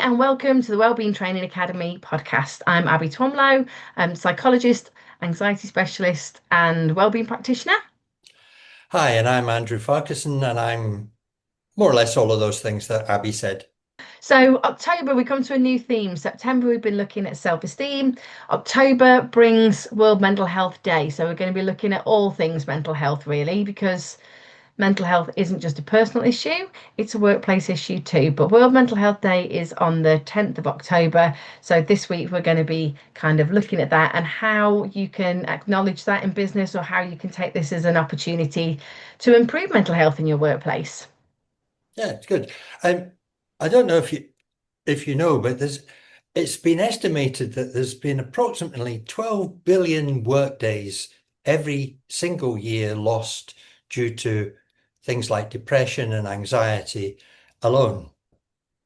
and welcome to the Wellbeing Training Academy Podcast. I'm Abby Twomlow, I'm psychologist, anxiety specialist, and wellbeing practitioner. Hi, and I'm Andrew Farquharson, and I'm more or less all of those things that Abby said. So, October, we come to a new theme. September, we've been looking at self-esteem. October brings World Mental Health Day. So, we're going to be looking at all things mental health, really, because mental health isn't just a personal issue, it's a workplace issue too. But World Mental Health Day is on the 10th of October. So this week we're going to be kind of looking at that and how you can acknowledge that in business or how you can take this as an opportunity to improve mental health in your workplace. Yeah, it's good. I don't know if you know, but it's been estimated that there's been approximately 12 billion workdays every single year lost due to things like depression and anxiety alone,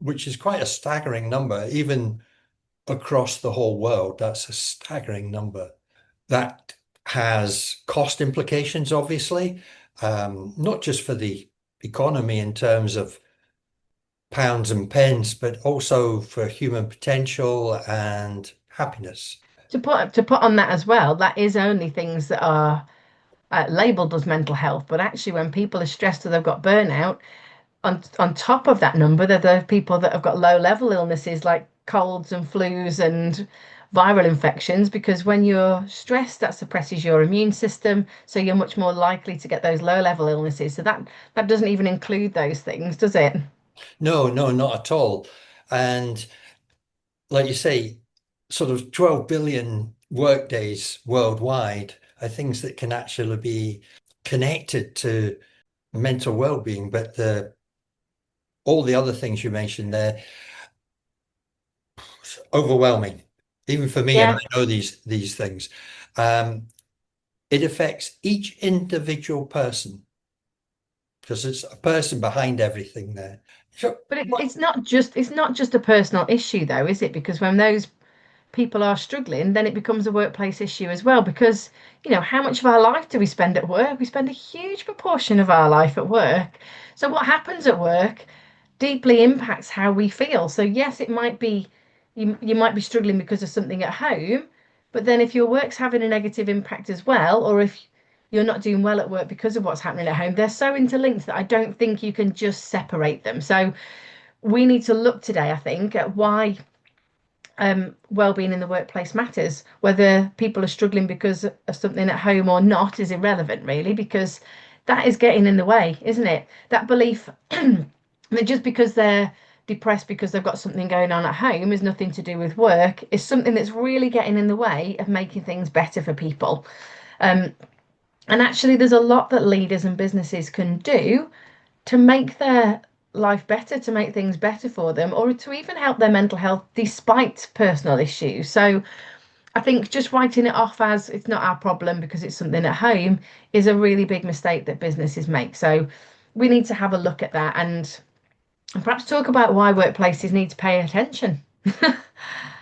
which is quite a staggering number, even across the whole world. That's a staggering number. That has cost implications, obviously, not just for the economy in terms of pounds and pence, but also for human potential and happiness. To put on that as well, that is only things that are labelled as mental health, but actually when people are stressed or they've got burnout, on top of that number, there are people that have got low level illnesses like colds and flus and viral infections, because when you're stressed, that suppresses your immune system, so you're much more likely to get those low level illnesses. So that doesn't even include those things, does it? No, no, not at all. And like you say, sort of 12 billion workdays worldwide are things that can actually be connected to mental well-being, but the all the other things you mentioned there, overwhelming, even for me, and Yeah. I know these things. Um, it affects each individual person because it's a person behind everything there. So But it, what? it's not just a personal issue though, is it? Because when those people are struggling, then it becomes a workplace issue as well. Because, how much of our life do we spend at work? We spend a huge proportion of our life at work. So what happens at work deeply impacts how we feel. So yes, it might be you might be struggling because of something at home, but then if your work's having a negative impact as well, or if you're not doing well at work because of what's happening at home, they're so interlinked that I don't think you can just separate them. So we need to look today, I think, at why well-being in the workplace matters. Whether people are struggling because of something at home or not is irrelevant, really, because that is getting in the way, isn't it? That belief that just because they're depressed because they've got something going on at home is nothing to do with work is something that's really getting in the way of making things better for people. Um, and actually, there's a lot that leaders and businesses can do to make their life better, to make things better for them, or to even help their mental health despite personal issues. So I think just writing it off as it's not our problem because it's something at home is a really big mistake that businesses make. So we need to have a look at that and perhaps talk about why workplaces need to pay attention.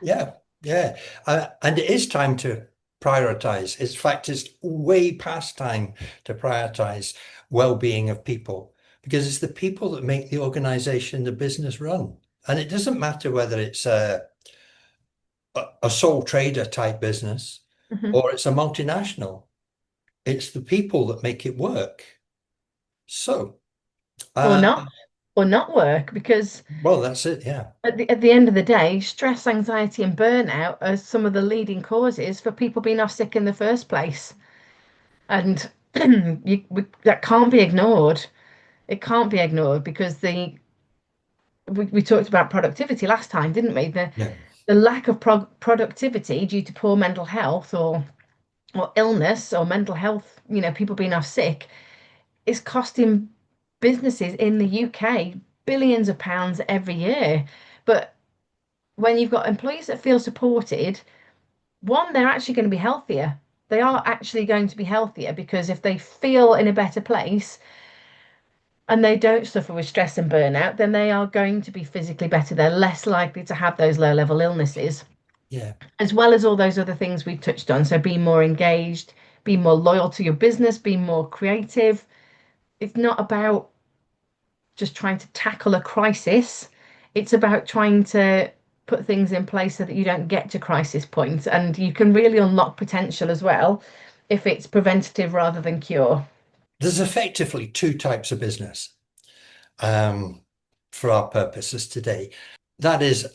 Yeah, yeah. And it is time to prioritize. In fact, it's way past time to prioritize well-being of people because it's the people that make the organization, the business run. And it doesn't matter whether it's a sole trader type business Mhm. or it's a multinational. It's the people that make it work. So, Or uh, not, or not work, because well, that's it. Yeah. at the end of the day, stress, anxiety, and burnout are some of the leading causes for people being off sick in the first place. And that can't be ignored. It can't be ignored because we talked about productivity last time, didn't we? Yeah. The lack of productivity due to poor mental health or illness or mental health, people being off sick, is costing businesses in the UK billions of pounds every year. But when you've got employees that feel supported, one, they're actually going to be healthier. They are actually going to be healthier because if they feel in a better place and they don't suffer with stress and burnout, then they are going to be physically better. They're less likely to have those low level illnesses, Yeah. as well as all those other things we've touched on. So being more engaged, being more loyal to your business, being more creative. It's not about just trying to tackle a crisis. It's about trying to put things in place so that you don't get to crisis points, and you can really unlock potential as well if it's preventative rather than cure. There's effectively two types of business for our purposes today. That is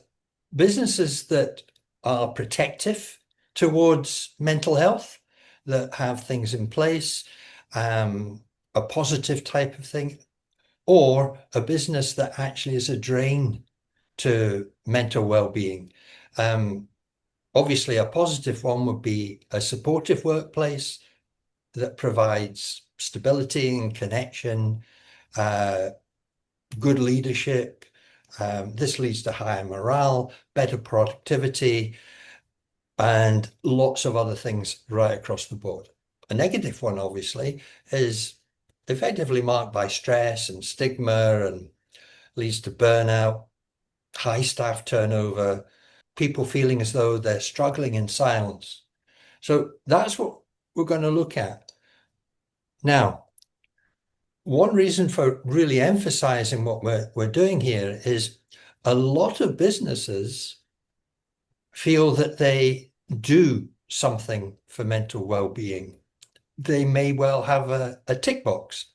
businesses that are protective towards mental health, that have things in place, a positive type of thing, or a business that actually is a drain to mental well-being. Obviously, a positive one would be a supportive workplace that provides stability and connection, good leadership. This leads to higher morale, better productivity, and lots of other things right across the board. A negative one, obviously, is effectively marked by stress and stigma and leads to burnout, high staff turnover, people feeling as though they're struggling in silence. So that's what we're going to look at. Now, one reason for really emphasizing what we're doing here is a lot of businesses feel that they do something for mental well-being. They may well have a tick box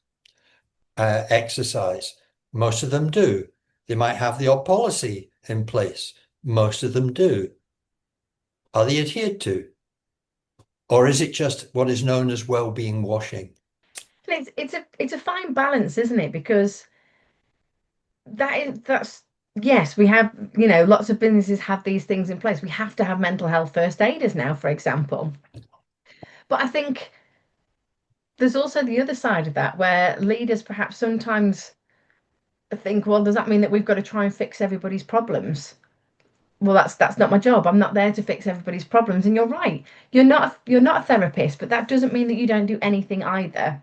exercise. Most of them do. They might have the odd policy in place. Most of them do. Are they adhered to? Or is it just what is known as well-being washing? And it's a fine balance, isn't it? Because that's yes, we have, lots of businesses have these things in place. We have to have mental health first aiders now, for example. But I think there's also the other side of that where leaders perhaps sometimes think, well, does that mean that we've got to try and fix everybody's problems? Well, that's not my job. I'm not there to fix everybody's problems. And you're right. You're not a therapist, but that doesn't mean that you don't do anything either.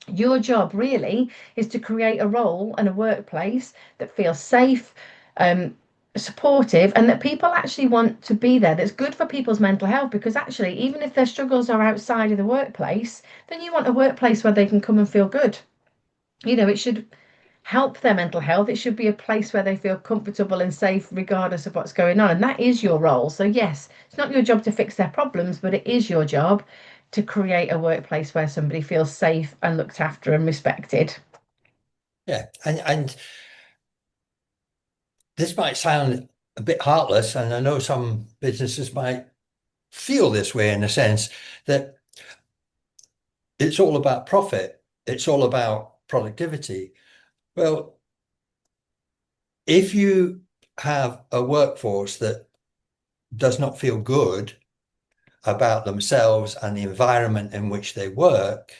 Your job really is to create a role and a workplace that feels safe, um, supportive, and that people actually want to be there. That's good for people's mental health, because actually, even if their struggles are outside of the workplace, then you want a workplace where they can come and feel good. It should help their mental health. It should be a place where they feel comfortable and safe, regardless of what's going on. And that is your role. So, yes, it's not your job to fix their problems, but it is your job to create a workplace where somebody feels safe and looked after and respected. Yeah, and this might sound a bit heartless, and I know some businesses might feel this way in a sense that it's all about profit, it's all about productivity. Well, if you have a workforce that does not feel good about themselves and the environment in which they work,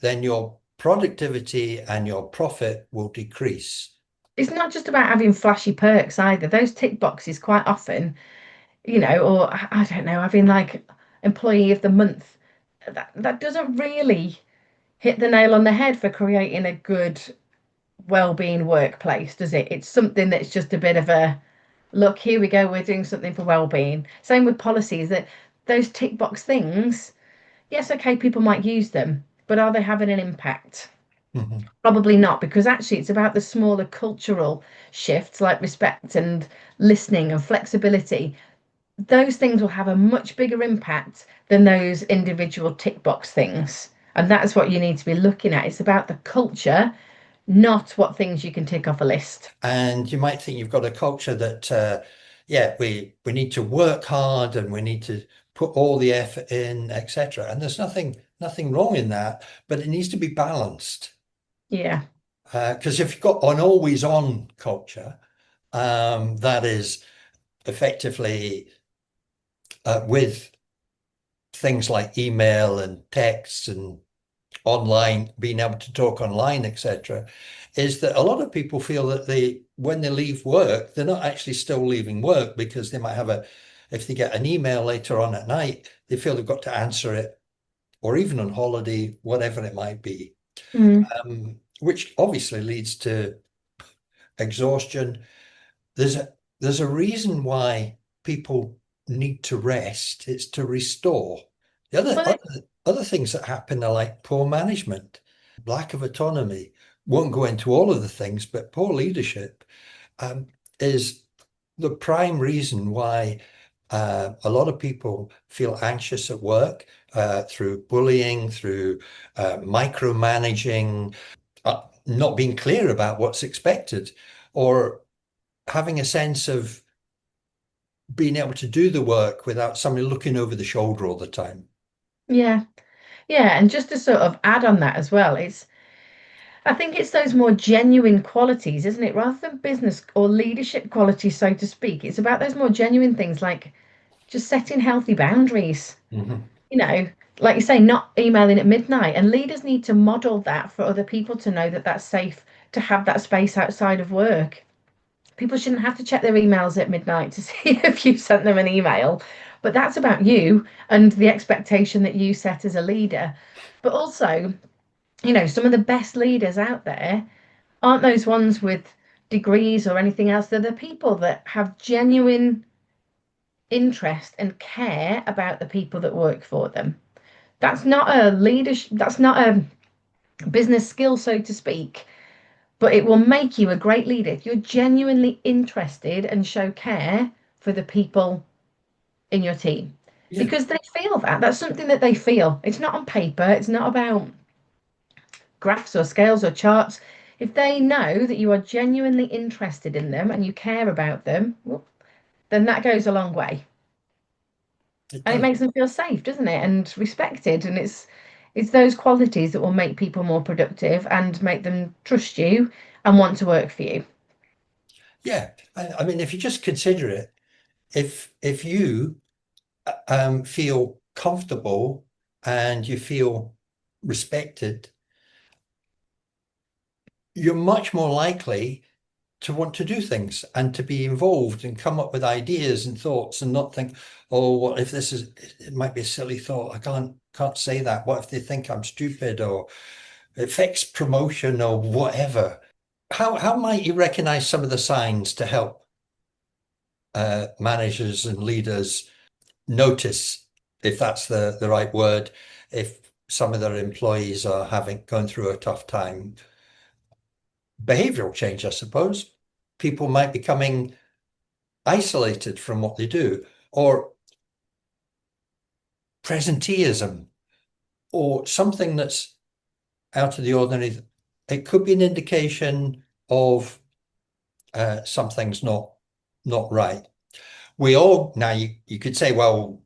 then your productivity and your profit will decrease. It's not just about having flashy perks either. Those tick boxes quite often, or I don't know, having like employee of the month, that doesn't really hit the nail on the head for creating a good well-being workplace, does it? It's something that's just a bit of a look, here we go, we're doing something for well-being. Same with policies, that those tick box things, yes, okay, people might use them, but are they having an impact? Mhm. Probably not, because actually it's about the smaller cultural shifts like respect and listening and flexibility. Those things will have a much bigger impact than those individual tick box things. And that's what you need to be looking at. It's about the culture, not what things you can tick off a list. And you might think you've got a culture that, yeah, we need to work hard and we need to put all the effort in, etc. And there's nothing wrong in that, but it needs to be balanced. Yeah. Because if you've got an always on culture, that is effectively with things like email and texts and online, being able to talk online, etc., is that a lot of people feel that when they leave work, they're not actually still leaving work, because they might have if they get an email later on at night, they feel they've got to answer it, or even on holiday, whatever it might be, Mm. which obviously leads to exhaustion. There's a reason why people need to rest. It's to restore. The Well, other things that happen are like poor management, lack of autonomy. Won't go into all of the things, but poor leadership. is the prime reason why a lot of people feel anxious at work through bullying, through micromanaging, not being clear about what's expected, or having a sense of being able to do the work without somebody looking over the shoulder all the time. Yeah. Yeah, and just to sort of add on that as well, I think it's those more genuine qualities, isn't it? Rather than business or leadership qualities, so to speak. It's about those more genuine things like just setting healthy boundaries. Mhm. You know, like you say, not emailing at midnight. And leaders need to model that for other people to know that that's safe to have that space outside of work. People shouldn't have to check their emails at midnight to see if you sent them an email. But that's about you and the expectation that you set as a leader. But also, some of the best leaders out there aren't those ones with degrees or anything else. They're the people that have genuine interest and care about the people that work for them. That's not a leadership, that's not a business skill, so to speak, but it will make you a great leader if you're genuinely interested and show care for the people in your team Yeah, because they feel that. That's something that they feel. It's not on paper, it's not about graphs or scales or charts. If they know that you are genuinely interested in them and you care about them, well, then that goes a long way. it And it does. makes them feel safe, doesn't it? And respected. And it's those qualities that will make people more productive and make them trust you and want to work for you. Yeah, I mean, if you just consider it, if you feel comfortable and you feel respected, you're much more likely to want to do things and to be involved and come up with ideas and thoughts and not think, oh, what if this is, it might be a silly thought. I can't say that. What if they think I'm stupid, or it affects promotion or whatever? How might you recognize some of the signs to help managers and leaders notice, if that's the right word, if some of their employees are going through a tough time? Behavioral change, I suppose. People might be becoming isolated from what they do, or presenteeism, or something that's out of the ordinary. It could be an indication of something's not right. We all now you could say, well,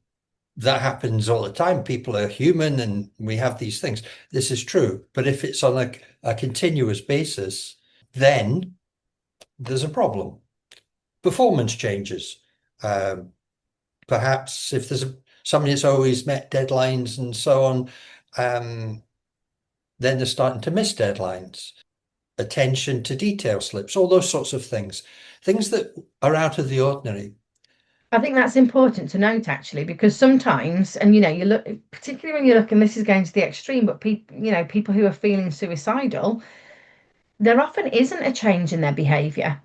that happens all the time. People are human and we have these things. This is true. But if it's on a continuous basis, then there's a problem. Performance changes. Um, Perhaps if there's somebody that's always met deadlines and so on, then they're starting to miss deadlines. Attention to detail slips, all those sorts of things. Things that are out of the ordinary. I think that's important to note actually, because sometimes, and you look, particularly when you look, and this is going to the extreme, but people who are feeling suicidal, there often isn't a change in their behavior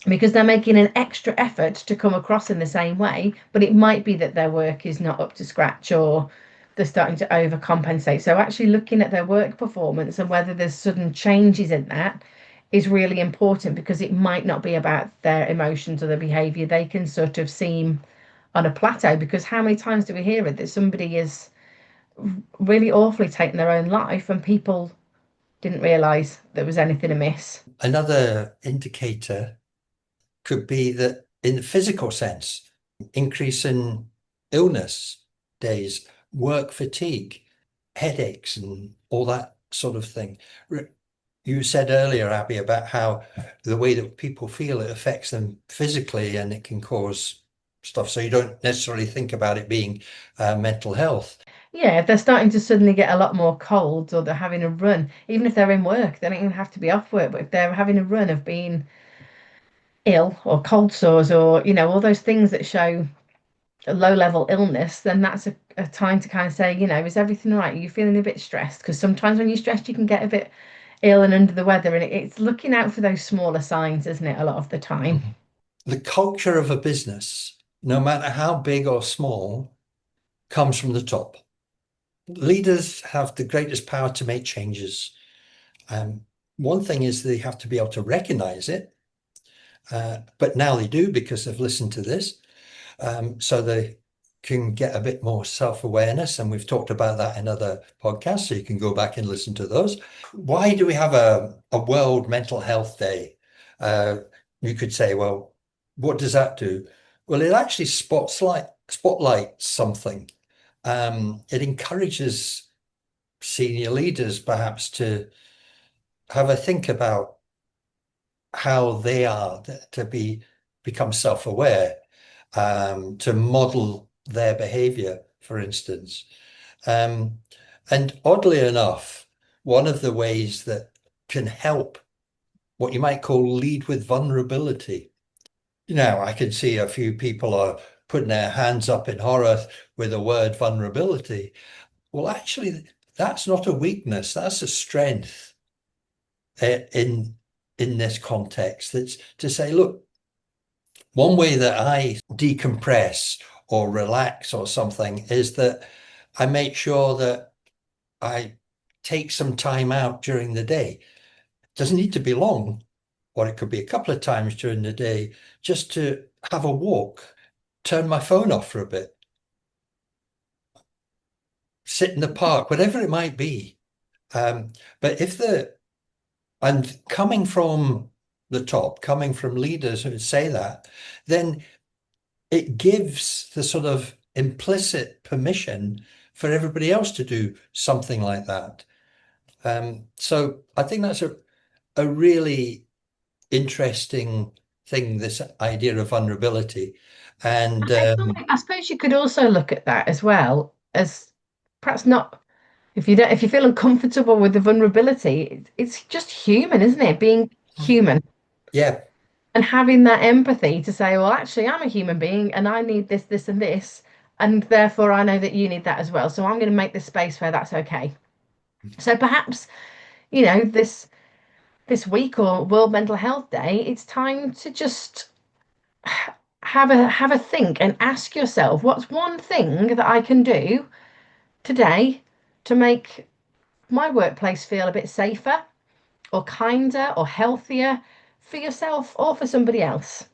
because they're making an extra effort to come across in the same way, but it might be that their work is not up to scratch or they're starting to overcompensate. So actually looking at their work performance and whether there's sudden changes in that is really important because it might not be about their emotions or their behavior. They can sort of seem on a plateau because how many times do we hear it that somebody is really awfully taken their own life and people didn't realize there was anything amiss? Another indicator could be that in the physical sense, increase in illness days, work fatigue, headaches, and all that sort of thing. You said earlier, Abby, about how the way that people feel, it affects them physically and it can cause stuff. So you don't necessarily think about it being mental health. Yeah, if they're starting to suddenly get a lot more colds or they're having a run, even if they're in work, they don't even have to be off work, but if they're having a run of being ill or cold sores or, all those things that show a low level illness, then that's a time to kind of say, is everything all right? Are you feeling a bit stressed? Because sometimes when you're stressed, you can get a bit ill and under the weather, and it's looking out for those smaller signs, isn't it, a lot of the time? Mhm. The culture of a business, no matter how big or small, comes from the top. Leaders have the greatest power to make changes. One thing is they have to be able to recognize it But now they do because they've listened to this. So they can get a bit more self-awareness. And we've talked about that in other podcasts, so you can go back and listen to those. Why do we have a World Mental Health Day? You could say, well, what does that do? Well, it actually spotlights something. It encourages senior leaders perhaps to have a think about how they are to become self-aware, to model their behavior, for instance. Um, and oddly enough, one of the ways that can help what you might call lead with vulnerability. I can see a few people are putting their hands up in horror with the word vulnerability. Well, actually, that's not a weakness, that's a strength in this context. That's to say, look, one way that I decompress or relax or something is that I make sure that I take some time out during the day. It doesn't need to be long, or it could be a couple of times during the day, just to have a walk, turn my phone off for a bit, sit in the park, whatever it might be. But and coming from the top, coming from leaders who say that, then it gives the sort of implicit permission for everybody else to do something like that. So I think that's a really interesting thing, this idea of vulnerability. And I suppose you could also look at that as well as perhaps not if you feel uncomfortable with the vulnerability, it's just human, isn't it? Being human yeah, and having that empathy to say, well, actually, I'm a human being and I need this, this, and this, and therefore I know that you need that as well. So I'm going to make this space where that's okay. So perhaps, this week or World Mental Health Day, it's time to just have a think and ask yourself, what's one thing that I can do today to make my workplace feel a bit safer or kinder or healthier for yourself or for somebody else?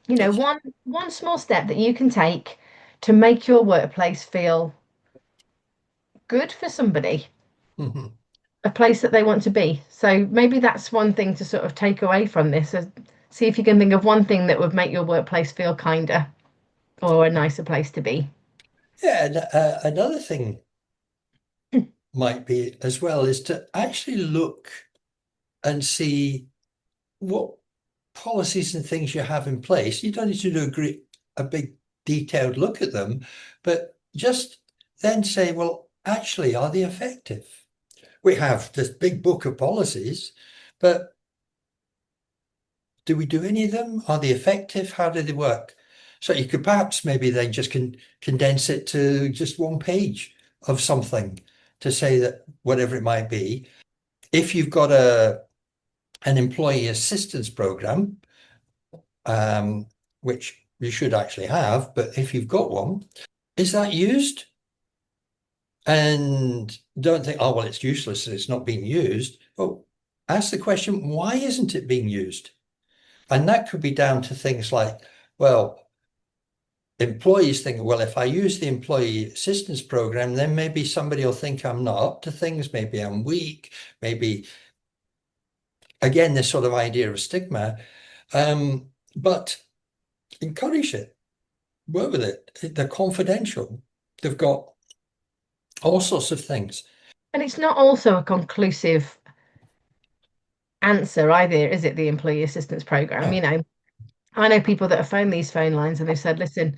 One small step that you can take to make your workplace feel good for somebody, mhm. a place that they want to be. So maybe that's one thing to sort of take away from this. See if you can think of one thing that would make your workplace feel kinder or a nicer place to be. Yeah. And, another thing might be as well is to actually look and see what policies and things you have in place. You don't need to do a big detailed look at them, but just then say, well, actually, are they effective? We have this big book of policies, but do we do any of them? Are they effective? How do they work? So you could perhaps maybe then just condense it to just one page of something to say that whatever it might be. If you've got an employee assistance program, which you should actually have, but if you've got one, is that used? And don't think, oh, well, it's useless, it's not being used. Well, ask the question, why isn't it being used? And that could be down to things like, well, employees think, well, if I use the employee assistance program, then maybe somebody will think I'm not up to things, maybe I'm weak, maybe, again, this sort of idea of stigma. But encourage it, work with it. They're confidential. They've got all sorts of things. And it's not also a conclusive answer either, is it? The employee assistance program, Oh, I know people that have phoned these phone lines and they've said, listen,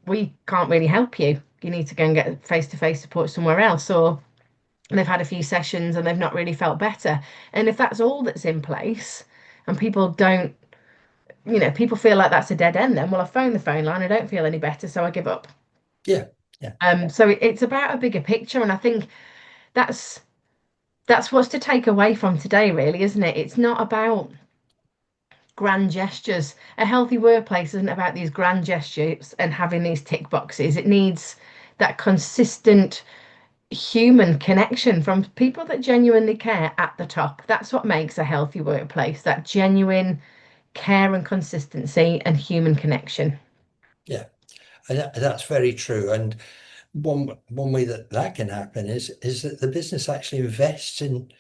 we can't really help you. You need to go and get face-to-face support somewhere else. Or they've had a few sessions and they've not really felt better. And if that's all that's in place and people don't, people feel like that's a dead end, then, well, I phoned the phone line, I don't feel any better, so I give up. yeah, yeah. So it's about a bigger picture. And I think that's that's what's to take away from today, really, isn't it? It's not about grand gestures. A healthy workplace isn't about these grand gestures and having these tick boxes. It needs that consistent human connection from people that genuinely care at the top. That's what makes a healthy workplace, that genuine care and consistency and human connection. Yeah, and that's very true. And one way that can happen is that the business actually invests in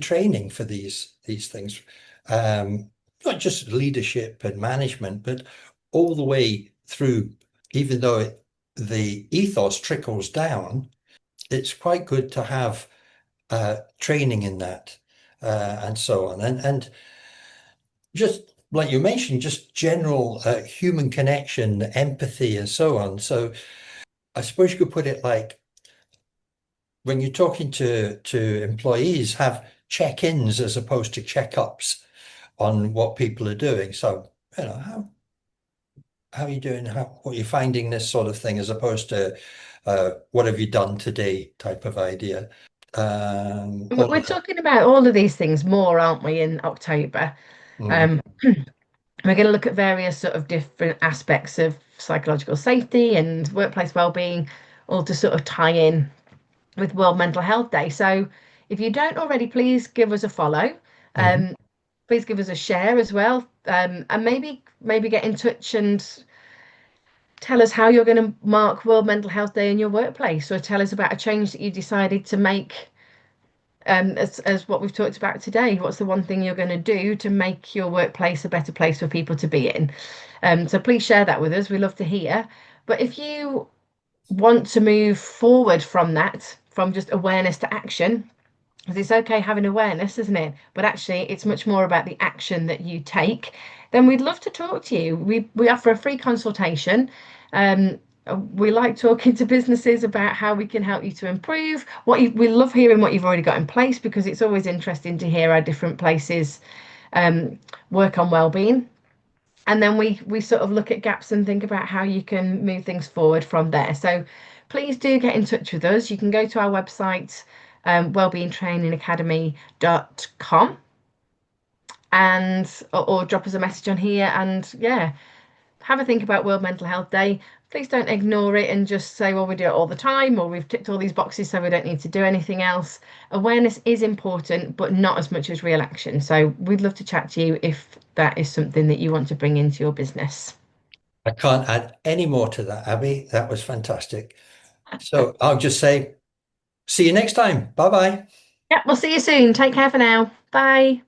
training for these things, not just leadership and management, but all the way through. Even though the ethos trickles down, it's quite good to have training in that, and so on, and just like you mentioned, just general human connection, empathy, and so on. So I suppose you could put it like, when you're talking to employees, have check-ins as opposed to check-ups on what people are doing. So, how are you doing? What are you finding, this sort of thing, as opposed to what have you done today type of idea. All We're of that. talking about all of these things more, aren't we, in October? Mm, Um, we're going to look at various sort of different aspects of psychological safety and workplace well-being, all to sort of tie in with World Mental Health Day. So if you don't already, please give us a follow. mhm. Um, please give us a share as well, and maybe get in touch and tell us how you're going to mark World Mental Health Day in your workplace, or tell us about a change that you decided to make. As what we've talked about today, what's the one thing you're going to do to make your workplace a better place for people to be in? So please share that with us. We love to hear. But if you want to move forward from that, from just awareness to action, because it's okay having awareness, isn't it? But actually, it's much more about the action that you take. Then we'd love to talk to you. We offer a free consultation. Um, we like talking to businesses about how we can help you to improve. We love hearing what you've already got in place, because it's always interesting to hear how different places um, work on well-being. And then we sort of look at gaps and think about how you can move things forward from there. So please do get in touch with us. You can go to our website, wellbeingtrainingacademy.com, and or drop us a message on here, and yeah, have a think about World Mental Health Day. Please don't ignore it and just say, well, we do it all the time, or we've ticked all these boxes, so we don't need to do anything else. Awareness is important, but not as much as real action. So we'd love to chat to you if that is something that you want to bring into your business. I can't add any more to that, Abby. That was fantastic. So I'll just say, see you next time. Bye bye. Yeah, we'll see you soon. Take care for now. Bye.